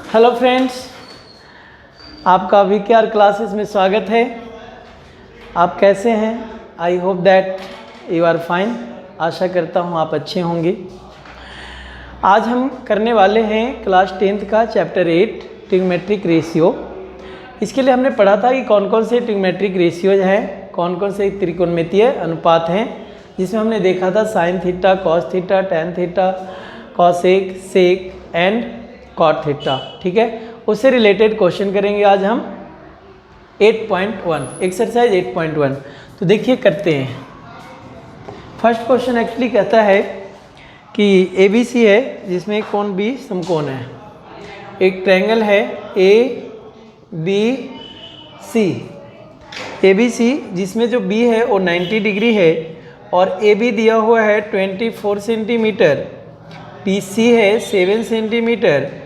Hello friends, आपका VKR classes में स्वागत है। आप कैसे हैं? I hope that you are fine. आशा करता हूं आप अच्छे होंगे। आज हम करने वाले हैं क्लास 10th का चैप्टर 8 ट्रिग्नोमेट्रिक रेशियो। इसके लिए हमने पढ़ा था कि कौन कौन से ट्रिग्नोमेट्रिक रेशियोज हैं, कौन कौन से त्रिकोणमितीय अनुपात हैं, जिसमें हमने देखा था sine theta, cos theta, tan theta, cosec, sec and cot theta. ठीक है, उससे रिलेटेड क्वेश्चन करेंगे आज हम 8.1 एक्सरसाइज 8.1। तो देखिए करते हैं। फर्स्ट क्वेश्चन एक्चुअली कहता है कि ABC है जिसमें एक कोण B समकोण है। एक ट्रायंगल है ABC जिसमें जो B है वो 90 डिग्री है और AB दिया हुआ है 24 सेंटीमीटर, BC है 7 सेंटीमीटर।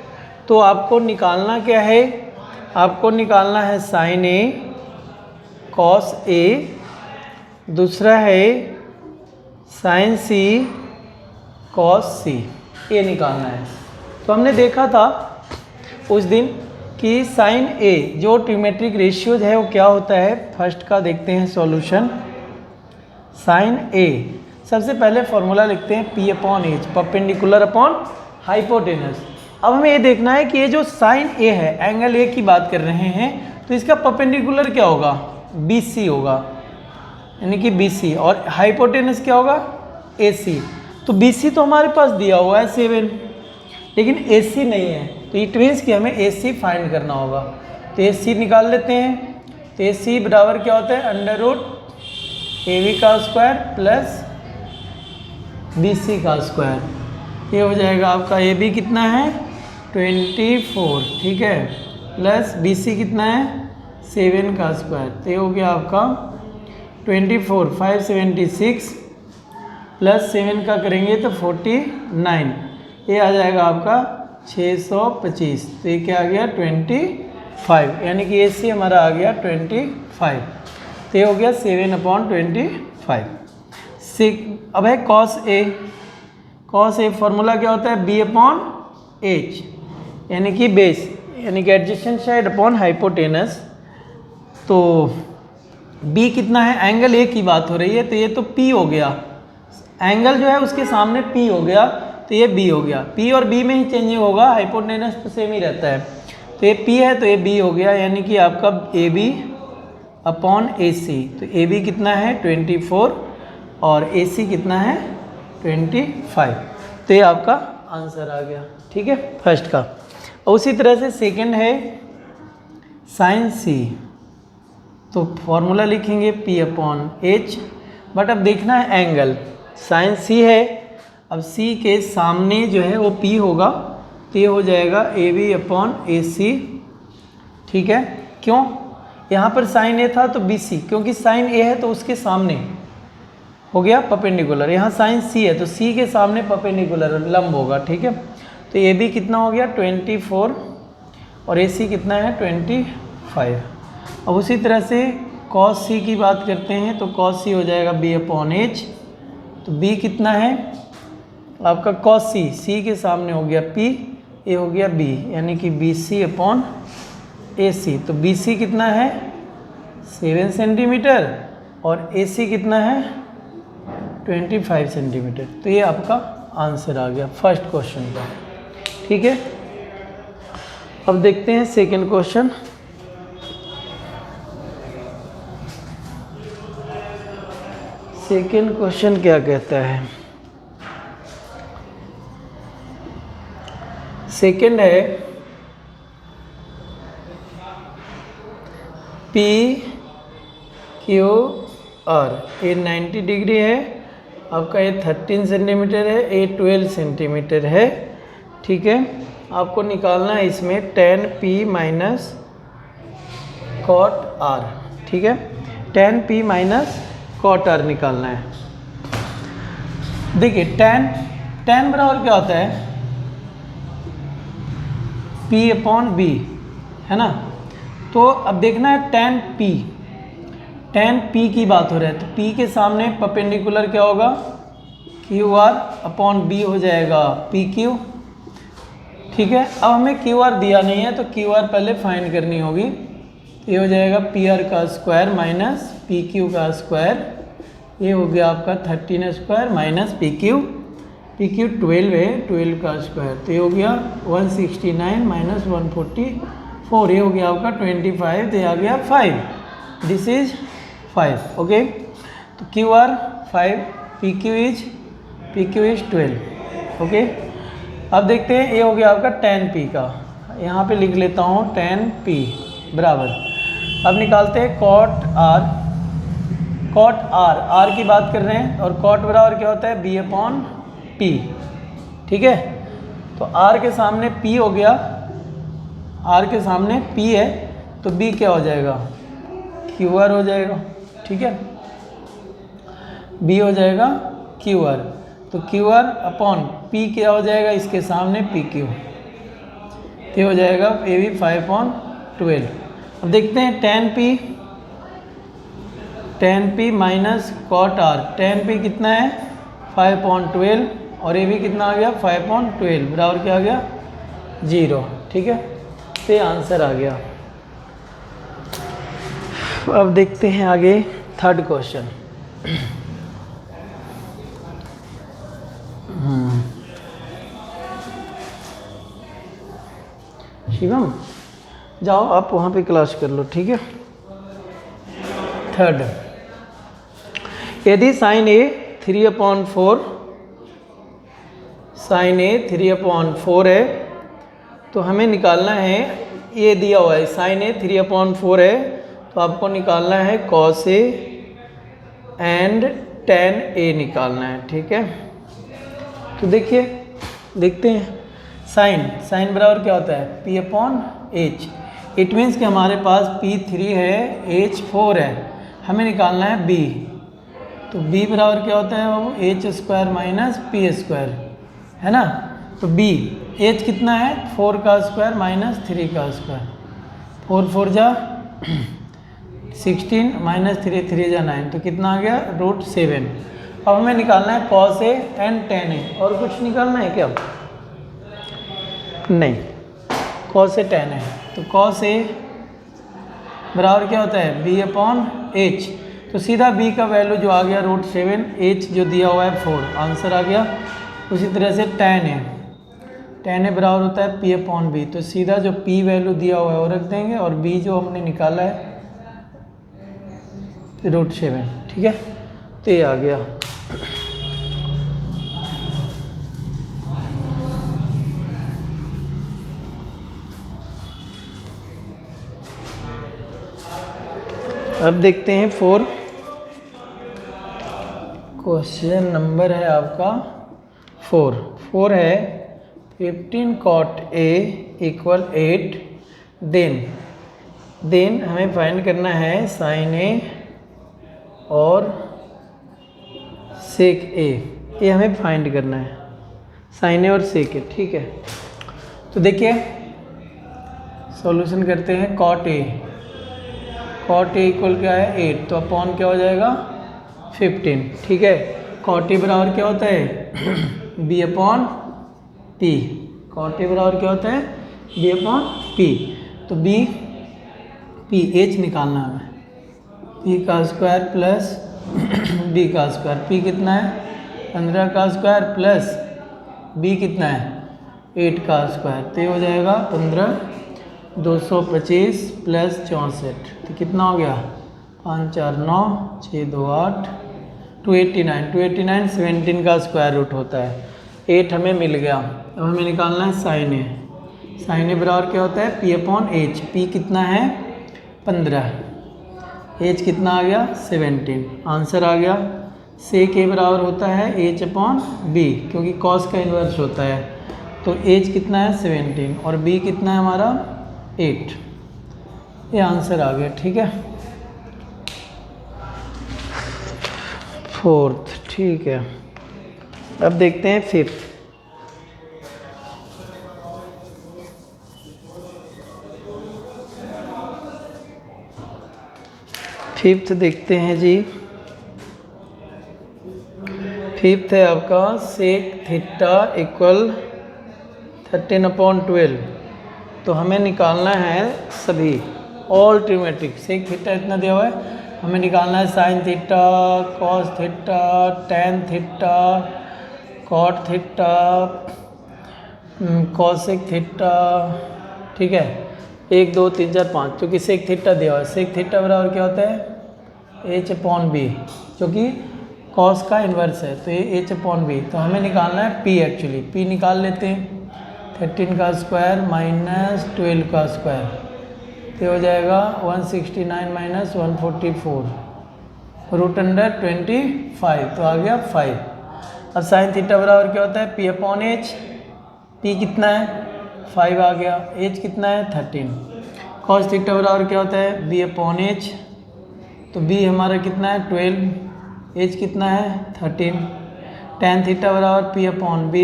तो आपको निकालना क्या है? आपको निकालना है साइन A कॉस A, दूसरा है साइन C कॉस C, ये निकालना है। तो हमने देखा था उस दिन कि साइन A जो ट्रिग्नोमेट्रिक रेशियोज है वो क्या होता है। फर्स्ट का देखते हैं सॉल्यूशन। साइन A सबसे पहले फॉर्मूला लिखते हैं P/H, परपेंडिकुलर अपॉन हाइपोटेनस। अब हमें ये देखना है कि ये जो साइन A है, एंगल A की बात कर रहे हैं, तो इसका परपेंडिकुलर क्या होगा? BC होगा, यानी कि BC, और हाइपोटेनस क्या होगा? AC। तो BC तो हमारे पास दिया हुआ है 7, लेकिन AC नहीं है, तो इट मीन्स कि हमें AC फाइंड करना होगा। तो AC निकाल लेते हैं। तो AC बराबर क्या होता है? अंडर रूट AB का स्क्वायर प्लस BC का स्क्वायर। ये हो जाएगा आपका AB कितना है? 24, ठीक है, प्लस BC कितना है? 7 का स्क्वायर। तो ये हो गया आपका 24, 576 प्लस 7 का करेंगे तो 49, ये आ जाएगा आपका 625। तो ये क्या आ गया? 25, यानी कि AC हमारा आ गया 25। तो ये हो गया 7/25। अब है cos A। Cos A formula क्या होता है? B/H, यानी कि बेस, यानी कि एडजेसेंट साइड अपॉन हाइपोटेनस। तो B कितना है? एंगल A की बात हो रही है, तो ये तो P हो गया। एंगल जो है उसके सामने P हो गया, तो ये B हो गया। P और B में ही चेंजिंग होगा, हाइपोटेनस तो सेम ही रहता है। तो ये P है तो ये B हो गया, यानी कि आपका AB/AC। तो AB कितना है? 24 और AC कितना है? 25। तो ये आपका आंसर आ गया। ठीक है, फर्स्ट का। और उसी तरह से सेकंड है साइन C। तो फॉर्मूला लिखेंगे P/H, बट अब देखना है एंगल। साइन C है, अब C के सामने जो है वो P होगा, तो ये हो जाएगा AB/AC। ठीक है, क्यों? यहाँ पर साइन A था तो BC, क्योंकि साइन A है तो उसके सामने हो गया परपेंडिकुलर। यहाँ साइन C है तो C के सामने परपेंडिकुलर लंब होगा। ठीक है, तो AB कितना हो गया? 24 और AC कितना है? 25। अब उसी तरह से cos C की बात करते हैं, तो cos C हो जाएगा B/H। तो B कितना है आपका? cos C के सामने हो गया P, ये हो गया B, यानी कि BC/AC। तो BC कितना है? 7 सेंटीमीटर और AC कितना है? 25 सेंटीमीटर। तो ये आपका आंसर आ गया फर्स्ट क्वेश्चन का। ठीक है, अब देखते हैं सेकंड क्वेश्चन। सेकंड क्वेश्चन क्या कहता है? सेकंड है PQR। ये 90 डिग्री है, आपका ये 13 सेंटीमीटर है, ये 12 सेंटीमीटर है। ठीक है, आपको निकालना है इसमें tan P minus cot R। ठीक है, tan P minus cot R निकालना है। देखिए tan बराबर क्या होता है? P/B, है ना। तो अब देखना है tan P की बात हो रहा है, तो P के सामने परपेंडिकुलर क्या होगा? QR/B हो जाएगा PQ। ठीक है। अब हमें क्यू आर दिया नहीं है तो क्यू आर पहले फाइंड करनी होगी। ये हो जाएगा पी आर का स्क्वायर माइनस पी क्यू का स्क्वायर, ये हो गया आपका 13 स्क्वायर माइनस पी क्यू 12 है, 12 का स्क्वायर, तो ये हो गया 169 माइनस 144, ये हो गया आपका 25, तो ये आ गया 5, दिस इज 5। ओके, तो q are 5, P Q is 12। Okay, अब देखते हैं, ये हो गया आपका 10p का, यहाँ पे लिख लेता हूँ 10p बराबर, अब निकालते हैं कॉट आर की बात कर रहे हैं, और कॉट बराबर क्या होता है b/p। ठीक है, तो r के सामने p हो गया, r के सामने p है, तो b क्या हो जाएगा QR हो जाएगा। ठीक है, b हो जाएगा QR, तो QR अपॉन p क्या हो जाएगा इसके सामने PQ, ये हो जाएगा ये भी 5/12। अब देखते हैं 10p minus cot R, 10p कितना है 5/12, और ये भी कितना आ गया 5/12 बराबर क्या आ गया 0। ठीक है, तो ये आंसर आ गया। अब देखते हैं आगे थर्ड क्वेश्चन। शिवम जाओ आप वहाँ पे क्लास कर लो। ठीक है, थर्ड, यदि साइन ए 3/4 है, तो हमें निकालना है, ये दिया हुआ है साइन ए 3/4 है, तो आपको निकालना है कॉस ए एंड tan ए निकालना है। ठीक है, तो देखिए देखते हैं, साइन बराबर क्या होता है P/H, इट मीन्स कि हमारे पास P3 है, H4 है, हमें निकालना है B, तो B बराबर क्या होता है वो H² माइनस P², है ना। तो B H कितना है 4 का स्क्वायर माइनस 3 का स्क्वायर, 4 4 जा 16 माइनस 3 3 जा 9, तो कितना आ गया √7। अब हमें निकालना है कॉस ए एंड tan ए, और कुछ निकालना है क्या नहीं, कॉस ए tan ए, तो कॉस ए बराबर क्या होता है B/H, तो सीधा B का वैल्यू जो आ गया √7, H जो दिया हुआ है 4, आंसर आ गया। उसी तरह से tan ए बराबर होता है P/B, तो सीधा जो P वैल्यू दिया हुआ है वो रख देंगे, और B जो हमने निकाला है √7। ठीक है, तो ये आ गया। अब देखते हैं 4, क्वेश्चन नंबर है आपका 4 है 15 cot A = 8, देन हमें फाइंड करना है साइन ए और सेक ए, ये हमें फाइंड करना है साइन ए और सेक ए। ठीक है, तो देखिए सॉल्यूशन करते हैं, cot A इक्वल क्या है 8, तो अपॉन क्या हो जाएगा 15। ठीक है, cot A बराबर क्या होता है B/P, cot A बराबर क्या होता है B/P, तो P H निकालना है हमें, P का स्क्वायर प्लस B का स्क्वायर, P कितना है 15 का स्क्वायर प्लस B कितना है 8 का स्क्वायर, तो ये हो जाएगा 15 225 प्लस 64, तो कितना हो गया 5 4 9 6 2 8 289 17 का स्क्वायर रूट होता है, 8 हमें मिल गया। अब हमें निकालना है साइन ए बराबर क्या होता है P/H, P कितना है 15, H कितना आ गया 17, आंसर आ गया। सेक ए बराबर होता है H/B, क्योंकि कॉस का इन्वर्स होता है, तो H कितना है 17 और B कितना है हमारा 8, ये आंसर आ गया। ठीक है, 4th। ठीक है, अब देखते हैं 5th। देखते हैं जी, 5th है आपका सेक थीटा 13/12। तो हमें निकालना है सभी ऑल ट्रिग्नोमेट्रिक। सेक थीटा इतना दिया हुआ है, हमें निकालना है sine theta, cos theta, tan theta, cot theta, cosec theta. ठीक है, 1 2 3 4 5, क्योंकि सेक थीटा दिया हुआ है। सेक थीटा बराबर क्या होता है h/b, जो कि कॉस का इन्वर्स है, तो ये h/b। तो हमें निकालना है p, एक्चुअली p निकाल लेते हैं। 13 का स्क्वायर माइनस 12 का स्क्वायर, तो हो जाएगा 169 माइनस 144 √25, तो आ गया 5। अब साइन थीटा बराबर क्या होता है p/h। p कितना है 5 आ गया, h कितना है 13। कॉस थीटा बराबर क्या होता है b/h, तो b हमारा कितना है 12, h कितना है 13। टैन थीटा बराबर p/b,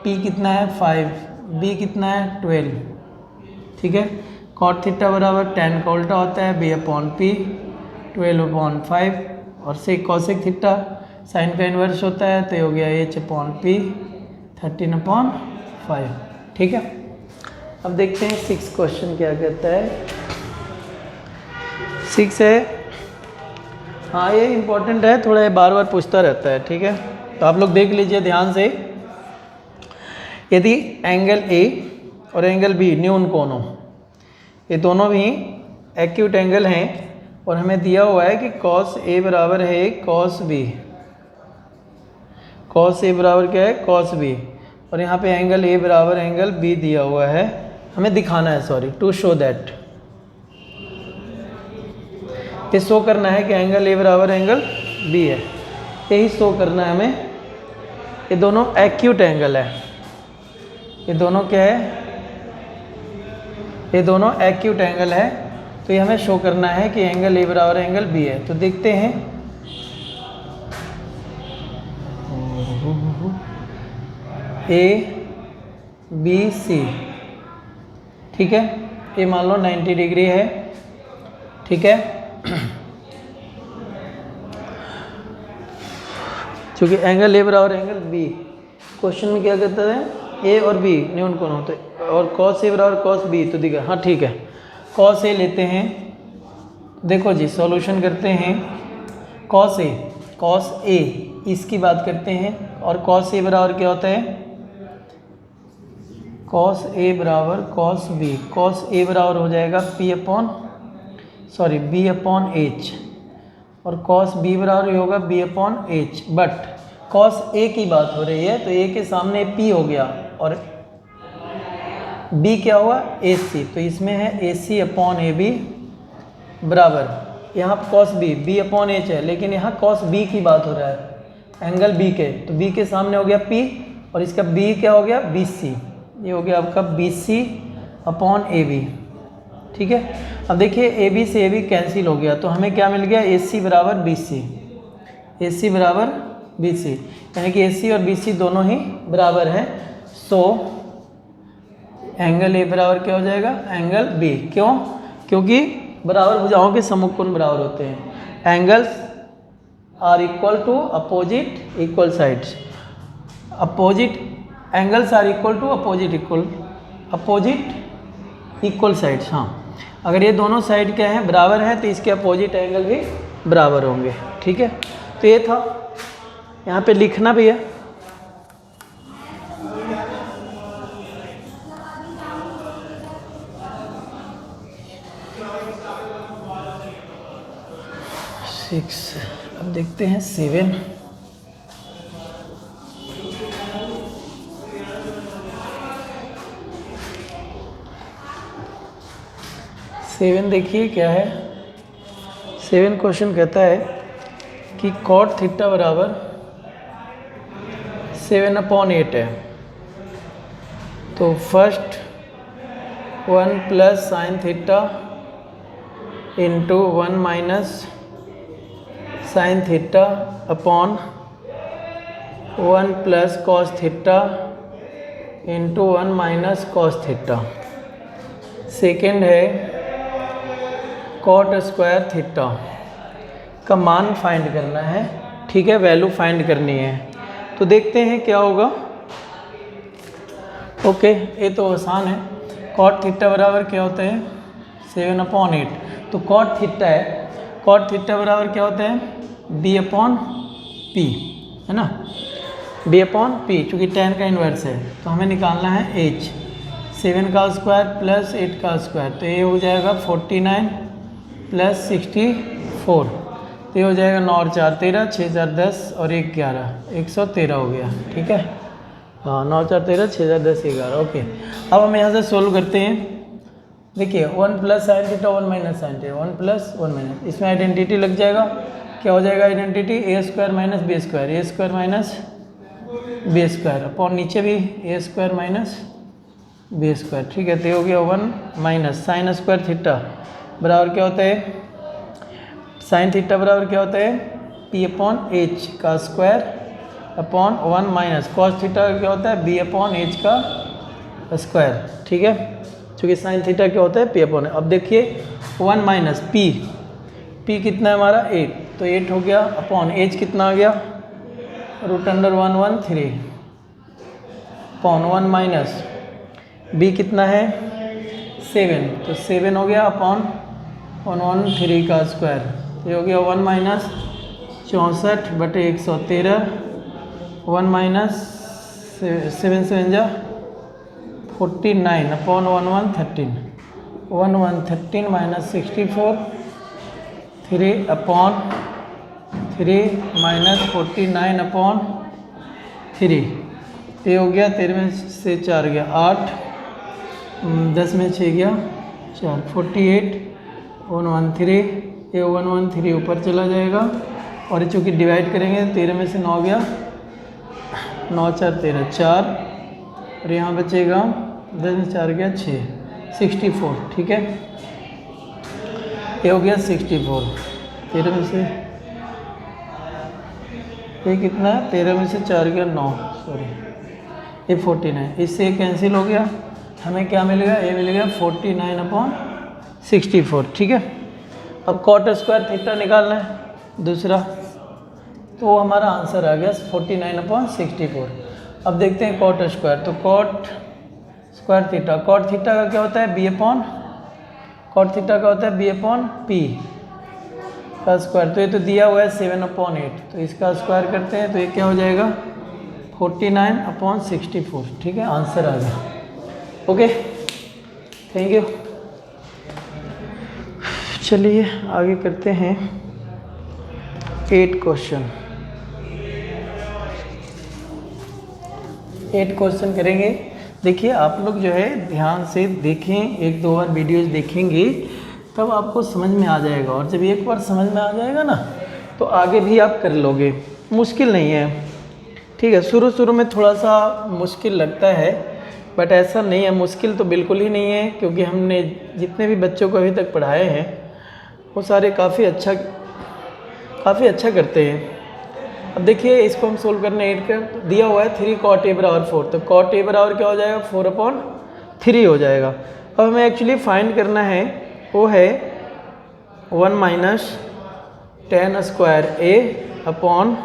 p कितना है 5, b कितना है 12। ठीक है, कॉट थीटा बराबर टैन का उल्टा होता है b/p, 12/5। और सेक कॉसेक थीटा साइन का इन्वर्स होता है, तो ये हो गया h/p 13/5। ठीक है, अब देखते हैं 6 क्वेश्चन क्या कहता है। 6 है, हाँ ये इम्पोर्टेंट है, थोड़ा ये बार बार पूछता रहता है। ठीक है, तो आप लोग देख लीजिए ध्यान से। यदि एंगल ए और एंगल बी न्यून कोण हो, ये दोनों भी एक्यूट एंगल हैं, और हमें दिया हुआ है कि कॉस ए बराबर है कॉस बी। कॉस ए बराबर क्या है कॉस बी, और यहाँ पे एंगल ए बराबर एंगल बी दिया हुआ है। हमें दिखाना है, सॉरी, टू शो दैट, ये शो करना है कि एंगल ए बराबर एंगल बी है, यही शो करना है हमें। ये दोनों एक्यूट एंगल है, ये दोनों क्या है, ये दोनों एक्यूट एंगल है, तो ये हमें शो करना है कि एंगल ए बराबर एंगल बी है। तो देखते हैं, ए बी सी, ठीक है, ये मान लो 90 डिग्री है। ठीक है, क्योंकि एंगल ए बराबर एंगल बी, क्वेश्चन में क्या कहता है ए और बी न्यून कोण होते, और कॉस ए बराबर कॉस बी, तो दिखा, हाँ ठीक है, कॉस ए लेते हैं। देखो जी, सॉल्यूशन करते हैं। कॉस ए इसकी बात करते हैं, और कॉस ए बराबर क्या होता है कॉस ए बराबर कॉस बी। कॉस ए बराबर हो जाएगा b/h, और कॉस बी बराबर होगा b/h। बट कॉस ए की बात हो रही है, तो ए के सामने p हो गया, और b क्या हुआ AC, तो इसमें है AC/AB बराबर, यहाँ कॉस b/h है, लेकिन यहाँ कॉस b की बात हो रहा है एंगल b के, तो b के सामने हो गया p, और इसका b क्या हो गया BC, ये हो गया आपका BC/AB। ठीक है, अब देखिए AB से AB कैंसिल हो गया, तो हमें क्या मिल गया AC बराबर BC, AC बराबर BC, यानी कि AC और BC दोनों ही बराबर हैं। सो एंगल ए बराबर क्या हो जाएगा एंगल बी। क्यों? क्योंकि बराबर भुजाओं के सम्मुख कोण बराबर होते हैं। Angles are equal to opposite equal sides. Opposite angles are equal to opposite equal sides. हाँ, अगर ये दोनों साइड क्या हैं बराबर हैं, तो इसके अपोजिट एंगल भी बराबर होंगे। ठीक है, तो ये था, यहाँ पे लिखना भी है। अब देखते हैं 7। देखिए क्या है। 7 क्वेश्चन कहता है कि कॉट थीटा बराबर 7/8 है। तो first 1 plus sine theta into 1 minus sine theta upon 1 plus cos theta into 1 minus cos theta. Second है कॉट स्क्वायर थीटा का मान फाइंड करना है। ठीक है, वैल्यू फाइंड करनी है। तो देखते हैं क्या होगा। ओके, ये तो आसान है। कॉट थीटा बराबर क्या होता है 7/8। तो कॉट थीटा है, कॉट थीटा बराबर क्या होता है b/p, है ना, b/p, चूँकि tan का इन्वर्स है तो हमें निकालना है h। 7 का स्क्वायर प्लस 8 का स्क्वायर, तो ये हो जाएगा 49 प्लस 64, तो ये हो जाएगा 9 और 4 13, 6 4 10 और 1 11, 113 हो गया। ठीक है, हाँ 9 4 13, 6 4 10 11। ओके, अब हम यहाँ से सोल्व करते हैं। देखिए 1 plus sine theta 1 minus sine theta, 1 plus 1 minus, इसमें आइडेंटिटी लग जाएगा। क्या हो जाएगा identity, a square minus b square, a square minus b square upon नीचे भी a square minus b square. ठीक है, तो ये हो गया 1 माइनस साइन स्क्वायर थीटा बराबर क्या होता है, साइन थीटा बराबर क्या होता है p/h का square upon 1 minus cos theta क्या होता है b/h का स्क्वायर। ठीक है, चूँकि साइन थीटा क्या होता है p/h। अब देखिए 1 माइनस p कितना है हमारा 8, तो 8 हो गया अपॉन h कितना आ गया √113 अपॉन 1 माइनस b कितना है 7, तो 7 हो गया अपॉन 113 का स्क्वायर, ये हो गया 1 माइनस 64/113, 1 माइनस 7 7 जा 49 upon 1113 minus 64, 3 upon 3 minus 49 upon 3, ये हो गया 13 में से 4 गया 8, 10 में 6 गया 4, 48 113, ये 113 ऊपर चला जाएगा और ये चूँकि डिवाइड करेंगे 13 में से 9 गया 9 4 13 4 और यहाँ बचेगा 10 में 4 गया 6, 64। ठीक है, ये हो गया 64, 13 में से ये कितना है 13 में से 4 गया 9, सॉरी ये 49, इससे कैंसिल हो गया, हमें क्या मिलेगा ये मिलेगा 49/64। ठीक है, अब कॉट स्क्वायर थीटा निकालना है दूसरा, तो हमारा आंसर आ गया 49/64। अब देखते हैं कॉट स्क्वायर, तो cot square theta, cot theta का क्या होता है कॉट थीटा का होता है b/p का स्क्वायर, तो ये तो दिया हुआ है 7/8, तो इसका स्क्वायर करते हैं तो ये क्या हो जाएगा 49/64। ठीक है, आंसर आ गया। Okay, thank you. चलिए आगे करते हैं 8 क्वेश्चन। 8 क्वेश्चन करेंगे। देखिए आप लोग जो है ध्यान से देखें, 1-2 बार वीडियोज़ देखेंगे तब आपको समझ में आ जाएगा, और जब एक बार समझ में आ जाएगा ना तो आगे भी आप कर लोगे, मुश्किल नहीं है। ठीक है, शुरू में थोड़ा सा मुश्किल लगता है, बट ऐसा नहीं है, मुश्किल तो बिल्कुल ही नहीं है, क्योंकि हमने जितने भी बच्चों को अभी तक पढ़ाए हैं वो सारे काफ़ी अच्छा करते हैं। अब देखिए इसको हम सोल्व करने 8 का दिया हुआ है 3 cot a बराबर 4, तो cot a बराबर क्या हो जाएगा 4/3 हो जाएगा। अब हमें एक्चुअली फाइंड करना है वो है 1 minus tan square a upon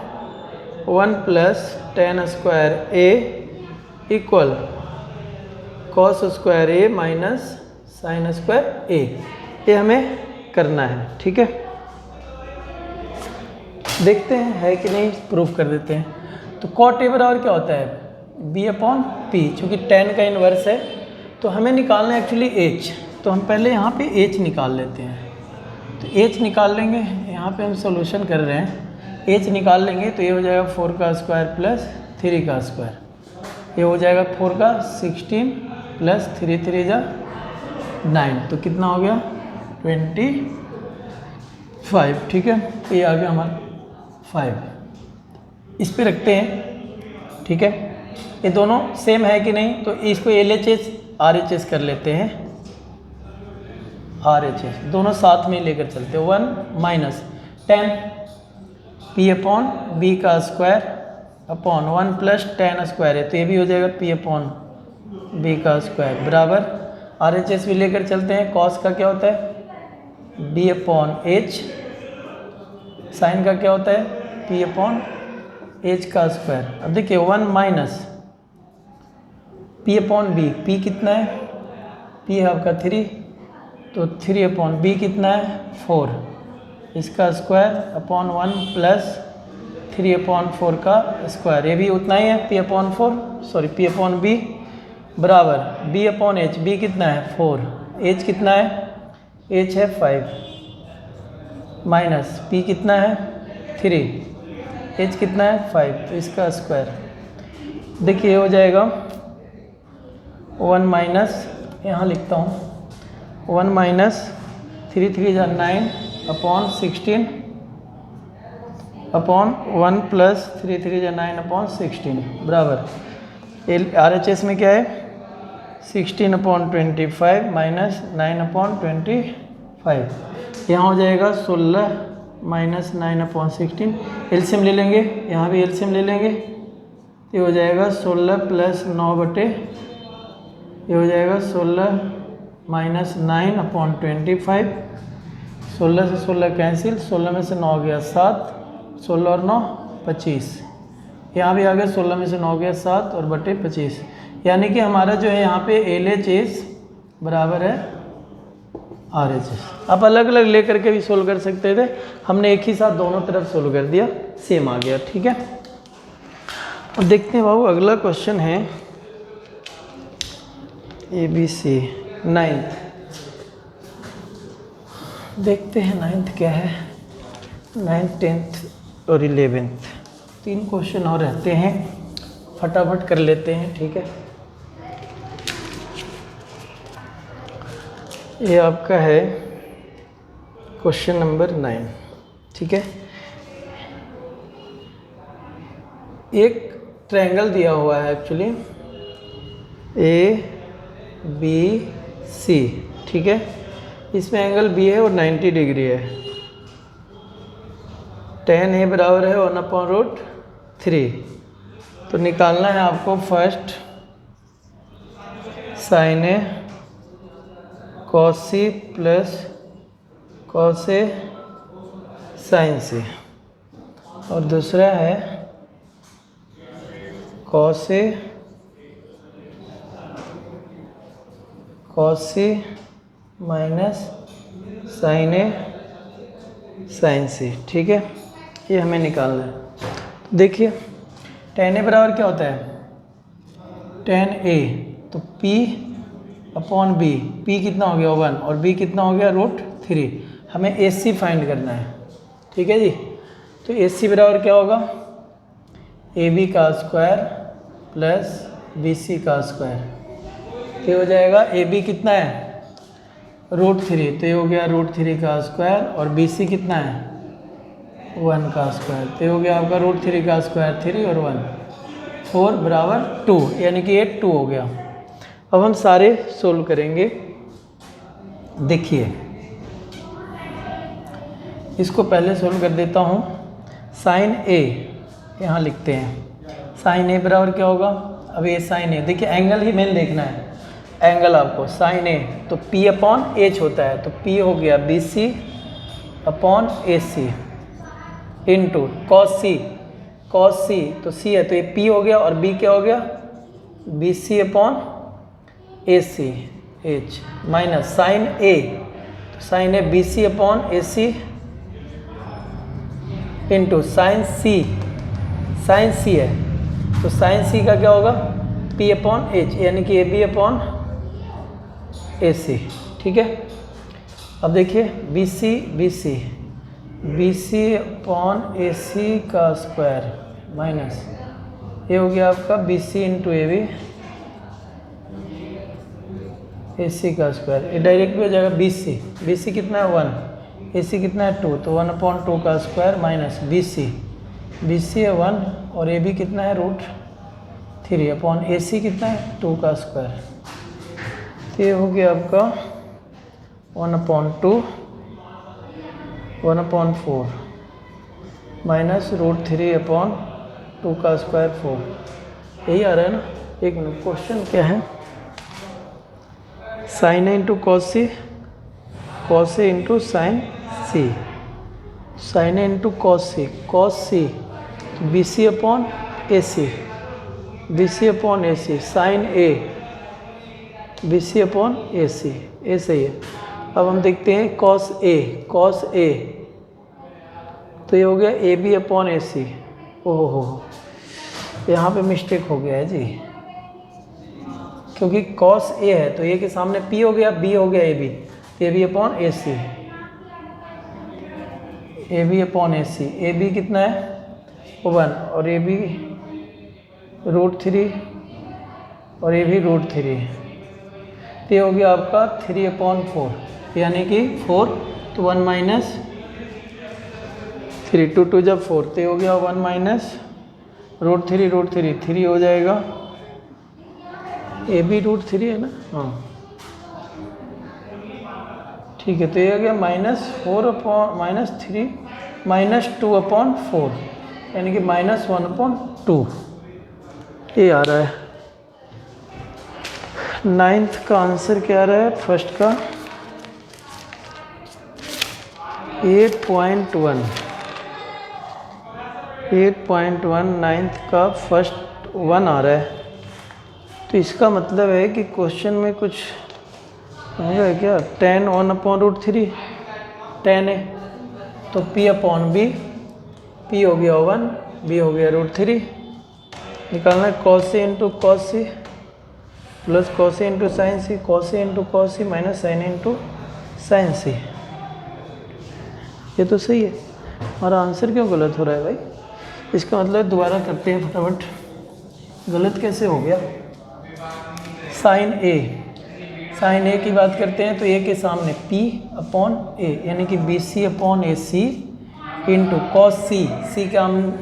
1 plus tan square a equal cos square a minus sine square a, ये हमें करना है। ठीक है, देखते हैं है कि नहीं, प्रूफ कर देते हैं। तो cot a बराबर क्या होता है b/p, चूँकि tan का इन्वर्स है तो हमें निकालना है एक्चुअली h, तो हम पहले यहाँ पे h निकाल लेते हैं। तो h निकाल लेंगे, यहाँ पे हम सोल्यूशन कर रहे हैं, h निकाल लेंगे तो ये हो जाएगा 4 का स्क्वायर प्लस 3 का स्क्वायर, ये हो जाएगा 4 का 16 प्लस 3 3 जा 9, तो कितना हो गया 25। ठीक है, ये आ गया हमारा 5, इस पे रखते हैं। ठीक है, ये दोनों सेम है कि नहीं, तो इसको LHS RHS कर लेते हैं, RHS दोनों साथ में लेकर चलते हैं। 1 माइनस tan p/b का square upon 1 plus tan square है, तो ये भी हो जाएगा p/b का स्क्वायर बराबर RHS भी लेकर चलते हैं। cos का क्या होता है b/h, साइन का क्या होता है p/h का स्क्वायर। अब देखिए 1 minus P upon B, P कितना है, P है आपका 3, तो 3 अपॉन बी कितना है 4, इसका स्क्वायर अपॉन 1 प्लस 3 अपॉन 4 का स्क्वायर, ये भी उतना ही है P upon 4, sorry P upon B बराबर B अपॉन एच, बी कितना है 4, एच कितना है, एच है 5 माइनस P कितना है 3, एच कितना है 5, तो इसका स्क्वायर देखिए हो जाएगा 1 माइनस, यहाँ लिखता हूँ 1 माइनस 3 3 जा 9 अपॉन 16 अपॉन 1 प्लस 3 3 जा 9 अपॉन 16 बराबर RHS में क्या है 16 अपॉन 25 माइनस 9 अपॉन 25, यहाँ हो जाएगा 16 माइनस 9 अपॉन 16, एलसीएम ले लेंगे, यहाँ भी एलसीएम ले लेंगे, ये हो जाएगा 16 प्लस 9 बटे, ये हो जाएगा 16 माइनस 9 अपॉन 25, 16 से 16 कैंसिल, 16 में से 9 गया 7, 16 और 9 25, यहाँ भी आ गया 16 में से 9 गया 7 और बटे 25, यानी कि हमारा जो है यहाँ पे LHS बराबर है RHS। आप अलग अलग लेकर के भी सोल्व कर सकते थे, हमने एक ही साथ दोनों तरफ सोल्व कर दिया, सेम आ गया। ठीक है, अब देखते हैं बाबू अगला क्वेश्चन है ABC 9th, देखते हैं 9th क्या है, 9th 10th और 11th, 3 क्वेश्चन और रहते हैं, फटाफट कर लेते हैं। ठीक है, ये आपका है क्वेश्चन नंबर 9। ठीक है, एक ट्रायंगल दिया हुआ है एक्चुअली ABC, ठीक है, इसमें एंगल B है और 90 डिग्री है, tan A बराबर है 1/√3, तो निकालना है आपको first sin A cos C plus cos A sin C, और दूसरा है cos A cos C minus sin A sin C। ठीक है, ये हमें निकालना है। देखिए tan A बराबर क्या होता है, tan A, तो P अपॉन B, P कितना हो गया 1 और B कितना हो गया √3, हमें AC फाइंड करना है। ठीक है जी, तो AC बराबर क्या होगा, AB का स्क्वायर प्लस BC का स्क्वायर, तो हो जाएगा AB कितना है √3, तो ये हो गया √3 का स्क्वायर, और BC कितना है 1 का स्क्वायर, तो हो गया आपका √3 का स्क्वायर 3 और 1 4 बराबर 2, यानी कि ये 2 हो गया। अब हम सारे सोल्व करेंगे। देखिए इसको पहले सोल्व कर देता हूँ। sin A यहाँ लिखते हैं, sin A बराबर क्या होगा, अब ये sin A, देखिए एंगल ही मेन देखना है, एंगल आपको sin A, तो P अपॉन H होता है, तो P हो गया BC upon AC into cos C, तो C है तो ये P हो गया, और B क्या हो गया BC upon AC H minus sin A, तो sin A BC upon AC into sin C है, तो sin C का क्या होगा P अपॉन H, यानी कि AB अपॉन AC। ठीक है, अब देखिए BC अपॉन AC का स्क्वायर माइनस ये हो गया आपका BC इंटू AB AC का स्क्वायर, ये डायरेक्ट भी हो जाएगा BC कितना है 1, AC कितना है 2, तो 1/2 का स्क्वायर माइनस BC है 1 और AB कितना है √3 अपॉन AC कितना है 2 का स्क्वायर, तो ये हो गया आपका 1/2 1/4 माइनस √3 अपॉन 2 का स्क्वायर 4, यही आ रहा है ना। एक मिनट, क्वेश्चन क्या है, sin A into cos A into sin C, sin A into cos C BC upon AC sin A BC upon AC, ए सही है। अब हम देखते हैं cos A, तो ये हो गया AB अपॉन AC। ओहो हो, यहाँ पे मिस्टेक हो गया है जी, क्योंकि cos A है तो A के सामने P हो गया, B हो गया AB, तो AB upon AC, AB upon AC। AB कितना है 1 और AB √3 और AB √3, तो ये हो गया आपका 3/4, यानी कि 4, तो 1 माइनस 3, 2 2 जब 4, तो ये हो गया 1 माइनस √3, 3 हो जाएगा, AB √3 है ना, हाँ ठीक है। तो ये हो गया -3 -2/4, यानी कि -1/2, ये आ रहा है। 9th का आंसर क्या आ रहा है, फर्स्ट का 8.1, 9th का फर्स्ट 1 आ रहा है। तो इसका मतलब है कि क्वेश्चन में कुछ होगा क्या, 10 1/√3, 10 है तो P अपॉन B, P हो गया 1, B हो गया √3, निकालना है cos A into cos C plus cos A into sine C, cos A into cos C minus sine into sine C। ये तो सही है, हमारा आंसर क्यों गलत हो रहा है भाई? इसका मतलब दोबारा करते हैं फटाफट, गलत कैसे हो गया? साइन ए की बात करते हैं तो ए के सामने P अपॉन A, यानी कि BC upon AC into cos C के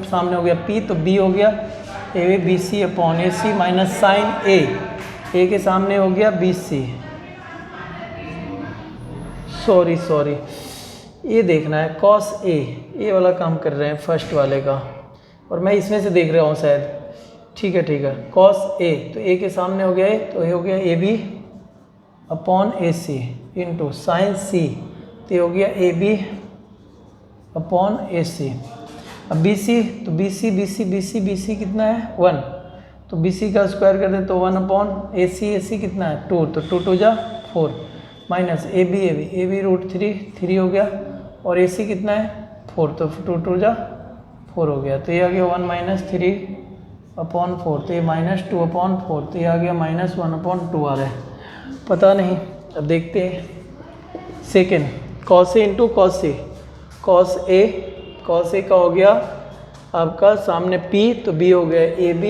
सामने हो गया P, तो B हो गया BC upon AC minus sine A के सामने हो गया BC। सॉरी ये देखना है कॉस A, ये वाला काम कर रहे हैं फर्स्ट वाले का, और मैं इसमें से देख रहा हूँ शायद, ठीक है। कॉस A, तो A के सामने हो गया है तो ये हो गया AB upon AC into sine C, तो ये हो गया AB अपॉन AC। अब BC, तो BC कितना है 1, तो BC का स्क्वायर कर दे तो 1 अपॉन AC कितना है 2, तो 2 2 जा 4 माइनस AB √3 हो गया, और AC कितना है 4, तो 2 2 जा 4 हो गया, तो ये आ गया 1 माइनस 3 अपॉन 4, तो ये -2/4, तो ये आ गया -1/2 आ रहा है, पता नहीं। अब देखते हैं second, cos A into cos C, cos A का हो गया आपका सामने P, तो B हो गया AB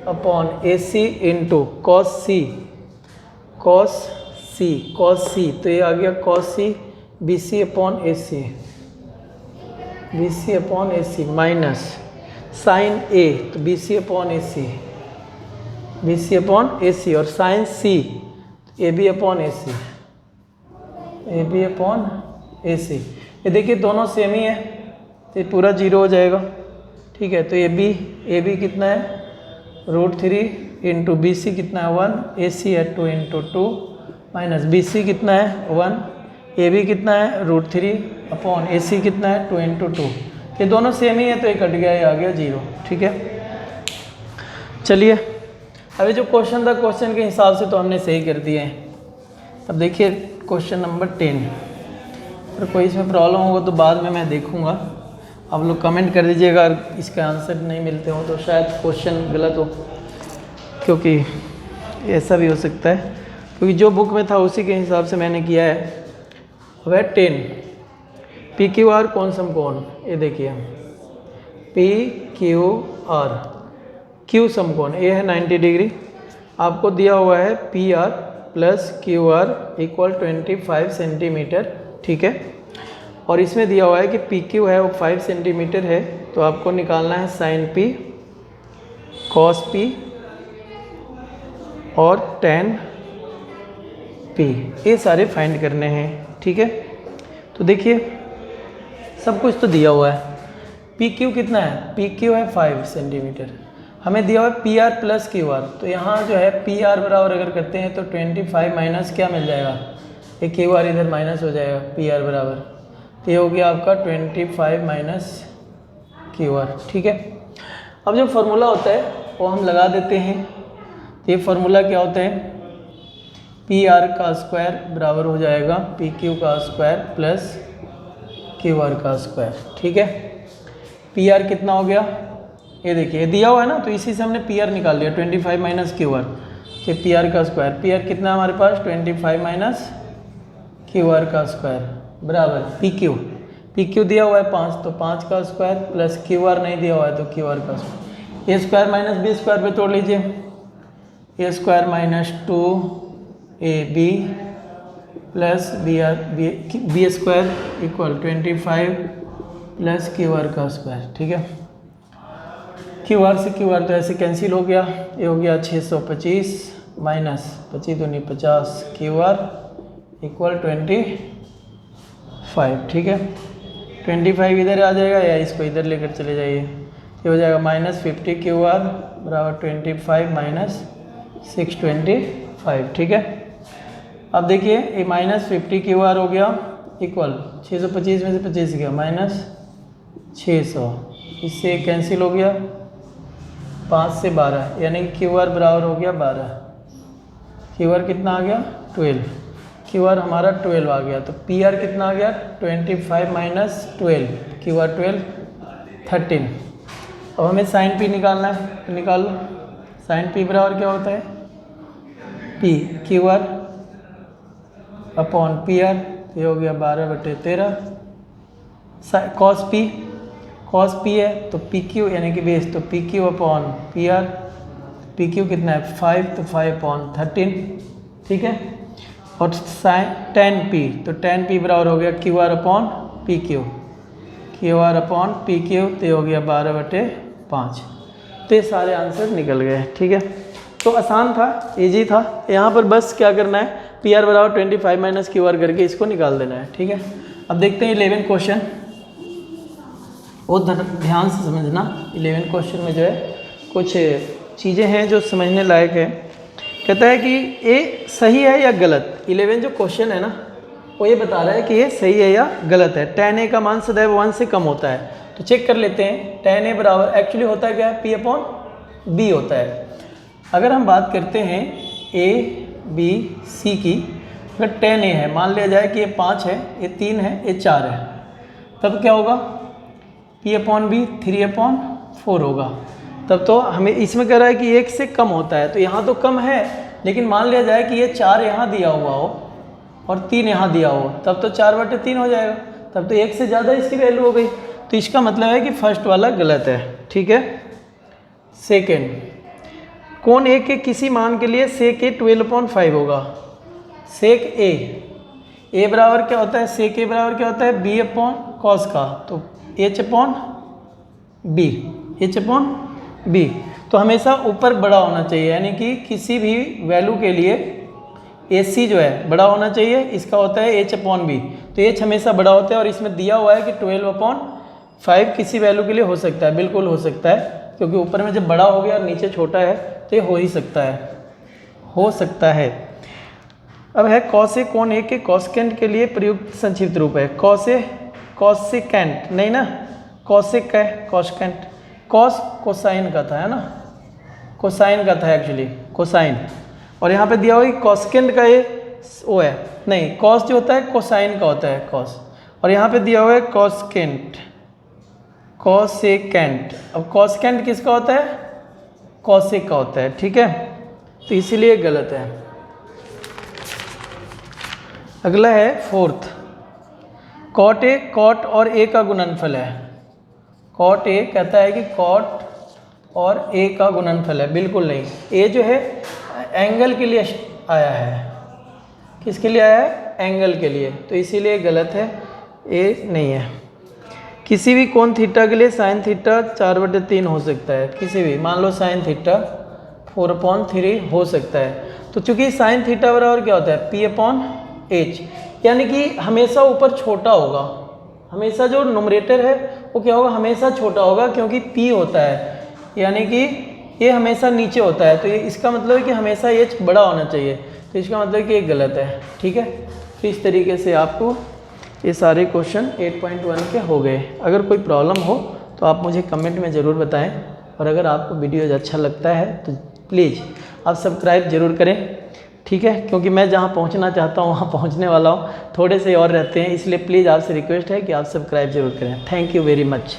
upon AC into cos C, तो ये आ गया cos C BC upon AC minus sine A, तो BC अपॉन AC और sine C AB upon AC। ये देखिए दोनों सेम ही है, तो ये पूरा 0 हो जाएगा, ठीक है। तो AB कितना है √3 इंटू BC कितना है 1, AC है 2 इंटू 2 माइनस BC कितना है 1, AB कितना है √3 अपॉन AC कितना है 2 इंटू 2, ये दोनों सेम ही है तो ये कट गया, ये आ गया 0, ठीक है। चलिए अभी जो क्वेश्चन था, क्वेश्चन के हिसाब से तो हमने सही कर दिए हैं। अब देखिए क्वेश्चन नंबर 10, अगर कोई इसमें प्रॉब्लम होगा तो बाद में मैं देखूंगा, आप लोग कमेंट कर दीजिएगा, अगर इसके आंसर नहीं मिलते हो तो शायद क्वेश्चन गलत हो, क्योंकि ऐसा भी हो सकता है, क्योंकि जो बुक में था उसी के हिसाब से मैंने किया है। वह 10 PQR कौन सम कौन, ये देखिए PQR Q सम कौन, ये है 90 डिग्री, आपको दिया हुआ है PR plus QR equal 25 centimetre, ठीक है। और इसमें दिया हुआ है कि PQ है वो 5 सेंटीमीटर है, तो आपको निकालना है साइन P cos P और tan P, ये सारे फाइंड करने हैं, ठीक है। तो देखिए सब कुछ तो दिया हुआ है, PQ कितना है, PQ है 5 सेंटीमीटर, हमें दिया हुआ है PR प्लस QR, तो यहाँ जो है PR बराबर अगर करते हैं तो 25 माइनस क्या मिल जाएगा, ये QR इधर माइनस हो जाएगा, PR बराबर, तो ये हो गया आपका 25 माइनस QR, ठीक है। अब जो फार्मूला होता है वो हम लगा देते हैं, तो ये फार्मूला क्या होता है, पी आर का स्क्वायर बराबर हो जाएगा पी क्यू का स्क्वायर प्लस क्यू आर का स्क्वायर। ठीक है, पी आर कितना हो गया, ये देखिए दिया हुआ है ना, तो इसी से हमने पी आर निकाल लिया 25 माइनस क्यू आर, कि पी आर का स्क्वायर, पी आर कितना है हमारे पास 25 माइनस क्यू आर का स्क्वायर बराबर पी क्यू दिया हुआ है 5, तो 5 का स्क्वायर प्लस क्यू आर नहीं दिया हुआ है तो क्यू आर का square. A square minus b square पे तोड़ लीजिए, a square minus 2ab plus b square equal 25 plus q r का स्क्वायर। ठीक है, क्यू आर से क्यू आर तो ऐसे कैंसिल हो गया, ये हो गया 625 माइनस 25 दूनी 50 क्यू आर इक्वल 25। ठीक है, 25 इधर आ जाएगा या इसको इधर लेकर चले जाइए, ये हो जाएगा माइनस 50 क्यू आर बराबर 25 माइनस 625। ठीक है, अब देखिए ये माइनस 50 क्यू आर हो गया इक्वल 625 में से 25 गया माइनस 600, इससे कैंसिल हो गया 5 से 12, यानी कि क्यू आर बराबर हो गया 12। क्यू आर कितना आ गया 12, क्यू आर हमारा 12 आ गया, तो पी आर कितना आ गया 25 माइनस 12, क्यू आर 12 13। अब हमें साइन पी निकालना है, तो निकाल लो। साइन पी बराबर क्या होता है P Q R upon P R, ये हो गया 12/13। कॉस पी है तो पी क्यू यानी कि बेस, तो P Q upon P R, P Q कितना है 5, तो 5/13। ठीक है, और साइन टेन पी, तो टेन पी बराबर हो गया Q R upon P Q, Q R upon P Q, तो हो गया 12/5। तो ये सारे आंसर निकल गए। ठीक है, तो आसान था, इजी था। यहाँ पर बस क्या करना है, पी आर बराबर 25 माइनस क्यू आर करके इसको निकाल देना है। ठीक है, अब देखते हैं 11 क्वेश्चन, वो ध्यान से समझना। 11 क्वेश्चन में जो है कुछ चीज़ें हैं जो समझने लायक है। कहता है कि ये सही है या गलत। 11 जो क्वेश्चन है ना, वो ये बता रहा है कि ये सही है या गलत है। tan a का मान सदैव 1 से कम होता है, तो चेक कर लेते हैं। tan a बराबर एक्चुअली होता है क्या है, p अपॉन b होता है। अगर हम बात करते हैं a b c की, अगर tan a है, मान लिया जाए कि ये 5 है, ये 3 है, ये 4 है, तब क्या होगा p अपॉन b 3/4 होगा। तब तो हमें इसमें कह रहा है कि 1 से कम होता है, तो यहाँ तो कम है, लेकिन मान लिया जाए कि ये 4 यहाँ दिया हुआ हो और 3 यहाँ दिया हो, तब तो 4/3 हो जाएगा, तब तो 1 से ज़्यादा इसकी वैल्यू हो गई। तो इसका मतलब है कि फर्स्ट वाला गलत है। ठीक है, सेकेंड, कौन ए के किसी मान के लिए सेक ए 12/5 होगा। सेक ए बराबर क्या होता है, सेक ए बराबर क्या होता है b अपॉन कॉस का, तो h अपॉन b, तो हमेशा ऊपर बड़ा होना चाहिए, यानी कि किसी भी वैल्यू के लिए AC जो है बड़ा होना चाहिए। इसका होता है h अपॉन b, तो h हमेशा बड़ा होता है, और इसमें दिया हुआ है कि 12/5 किसी वैल्यू के लिए हो सकता है, बिल्कुल हो सकता है, क्योंकि ऊपर में जब बड़ा हो गया और नीचे छोटा है तो ये हो ही सकता है, अब है कॉस ए कोण ए के कॉसेकेंट के लिए प्रयुक्त संक्षिप्त रूप है। कॉसेकेंट नहीं ना, कॉसेक है, कॉसेकेंट, कॉस कोसाइन का था, है ना, कोसाइन का था एक्चुअली, कोसाइन, और यहाँ पे दिया हुआ कि कॉसेकेंट का ये वो है, नहीं, कॉस जो होता है कोसाइन का होता है कॉस, और यहाँ पे दिया हुआ है कॉसेकेंट, अब कॉसेकेंट किसका होता है, कॉसेक का होता है। ठीक है, तो इसीलिए गलत है। अगला है फोर्थ, कॉट ए कॉट और ए का गुणनफल है। कॉट ए कहता है कि कॉट और ए का गुणनफल है, बिल्कुल नहीं। ए जो है एंगल के लिए आया है, किसके लिए आया है, एंगल के लिए, तो इसीलिए गलत है, ए नहीं है। किसी भी कोण थीटा के लिए साइन थीटा 4/3 हो सकता है, किसी भी, मान लो साइन थीटा 4/3 हो सकता है, तो चूंकि साइन थीटा बराबर क्या होता है p/h, यानी कि हमेशा ऊपर छोटा होगा, हमेशा जो न्यूमरेटर है वो क्या होगा, हमेशा छोटा होगा, क्योंकि p होता है, यानी कि ये हमेशा नीचे होता है, तो ये इसका मतलब है कि हमेशा h बड़ा होना चाहिए, तो इसका मतलब है कि ये गलत है। ठीक है, तो इस तरीके से आपको ये सारे क्वेश्चन 8.1 के हो गए। अगर कोई प्रॉब्लम हो तो आप मुझे कमेंट में ज़रूर बताएं, और अगर आपको वीडियो अच्छा लगता है तो प्लीज़ आप सब्सक्राइब ज़रूर करें, ठीक है, क्योंकि मैं जहाँ पहुँचना चाहता हूँ वहाँ पहुँचने वाला हूँ, थोड़े से और रहते हैं, इसलिए प्लीज़ आपसे रिक्वेस्ट है कि आप सब्सक्राइब जरूर करें। Thank you very much.